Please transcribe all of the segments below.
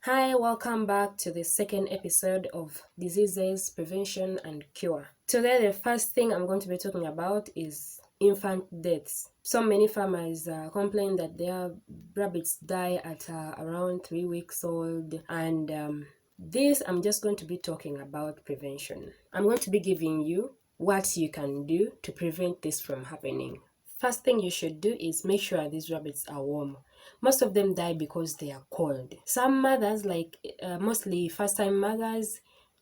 Hi, welcome back to the second episode of Diseases, Prevention and Cure. Today, the first thing I'm going to be talking about is infant deaths. So many farmers complain that their rabbits die at around 3 weeks old, and this I'm just going to be talking about prevention. I'm going to be giving you what you can do to prevent this from happening. First thing you should do is make sure these rabbits are warm. Most of them die because they are cold. Some mothers, mostly first-time mothers,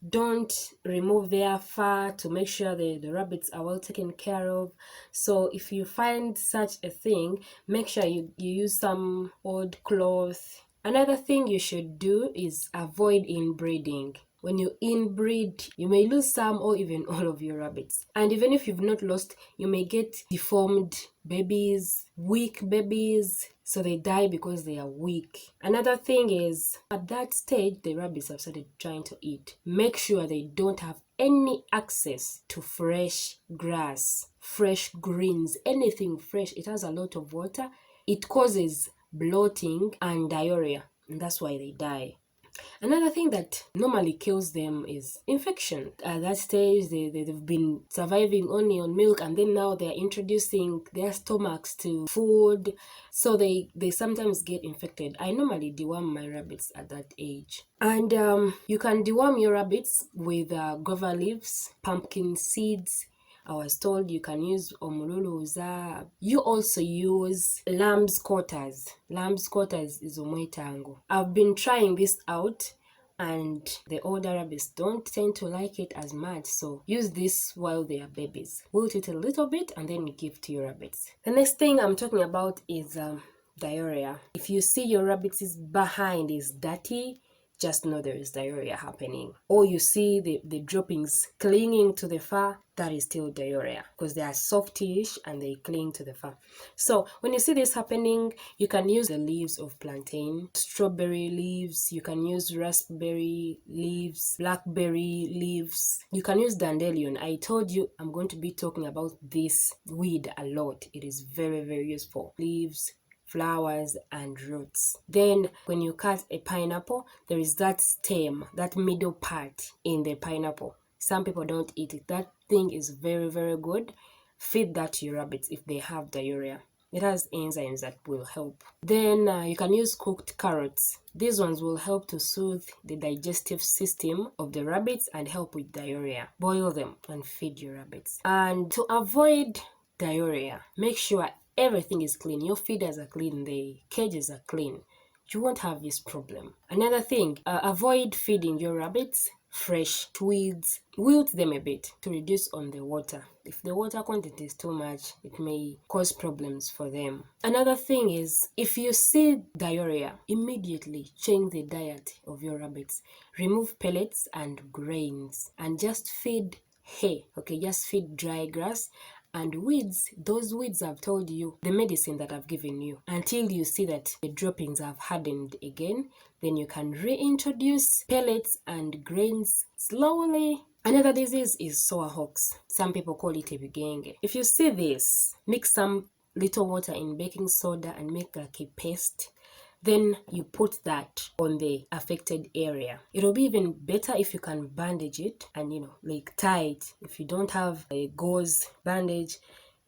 don't remove their fur to make sure the rabbits are well taken care of. So if you find such a thing, make sure you use some old cloth. Another thing you should do is avoid inbreeding. When you inbreed, you may lose some or even all of your rabbits. And even if you've not lost, you may get deformed babies, weak babies, so they die because they are weak. Another thing is, at that stage, the rabbits have started trying to eat. Make sure they don't have any access to fresh grass, fresh greens, anything fresh. It has a lot of water. It causes bloating and diarrhea, and that's why they die. Another thing that normally kills them is infection. At that stage, they've been surviving only on milk, and then now they're introducing their stomachs to food, so they sometimes get infected. I normally deworm my rabbits at that age. And you can deworm your rabbits with guava leaves, pumpkin seeds. I was told you can use omululuza. You also use lamb's quarters. Lamb's quarters is omwetango. I've been trying this out, and the older rabbits don't tend to like it as much, so use this while they are babies. Wilt it a little bit and then give to your rabbits. The next thing I'm talking about is diarrhea. If you see your rabbits' behind is dirty, just know there is diarrhea happening. Or you see the droppings clinging to the fur, that is still diarrhea because they are softish and they cling to the fur. So when you see this happening, you can use the leaves of plantain, strawberry leaves, you can use raspberry leaves, blackberry leaves, you can use dandelion. I told you I'm going to be talking about this weed a lot. It is very, very useful. Leaves, flowers and roots. Then when you cut a pineapple, there is that stem, that middle part in the pineapple. Some people don't eat it. That thing is very, very good. Feed that to your rabbits if they have diarrhea. It has enzymes that will help. Then you can use cooked carrots. These ones will help to soothe the digestive system of the rabbits and help with diarrhea. Boil them and feed your rabbits. And to avoid diarrhea, make sure everything is clean. Your feeders are clean, the cages are clean. You won't have this problem. Another thing, avoid feeding your rabbits fresh weeds. Wilt them a bit to reduce on the water. If the water content is too much, it may cause problems for them. Another thing is, if you see diarrhea, immediately change the diet of your rabbits. Remove pellets and grains and just feed hay. Okay, just feed dry grass. And weeds, those weeds I've told you, the medicine that I've given you, until you see that the droppings have hardened again, then you can reintroduce pellets and grains slowly. Another disease is sour hocks. Some people call it a bigenge. If you see this, mix some little water in baking soda and make like a paste. Then you put that on the affected area. It'll be even better if you can bandage it and like tie it. If you don't have a gauze bandage,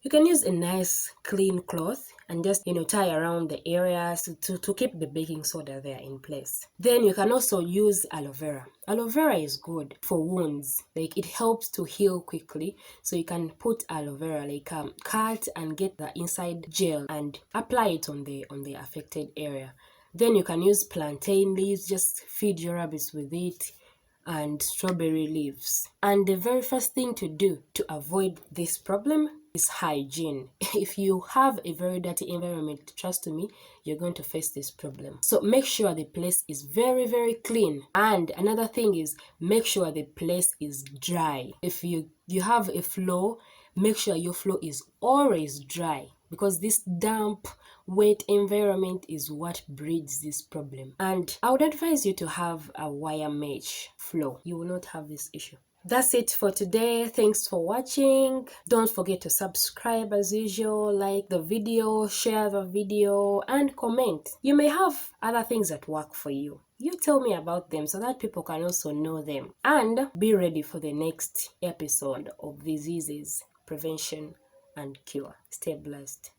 you can use a nice clean cloth and just tie around the areas to keep the baking soda there in place. Then you can also use aloe vera. Aloe vera is good for wounds. Like, it helps to heal quickly. So you can put aloe vera, like cut and get the inside gel and apply it on the affected area. Then you can use plantain leaves, just feed your rabbits with it, and strawberry leaves. And the very first thing to do to avoid this problem is hygiene. If you have a very dirty environment, trust me, you're going to face this problem. So make sure the place is very, very clean. And another thing is, make sure the place is dry. If you have a floor, make sure your floor is always dry, because this damp, wet environment is what breeds this problem. And I would advise you to have a wire mesh floor. You will not have this issue. That's it for today. Thanks for watching. Don't forget to subscribe as usual, like the video, share the video, and comment. You may have other things that work for you. You tell me about them so that people can also know them. And be ready for the next episode of Diseases, Prevention, and Cure. Stay blessed.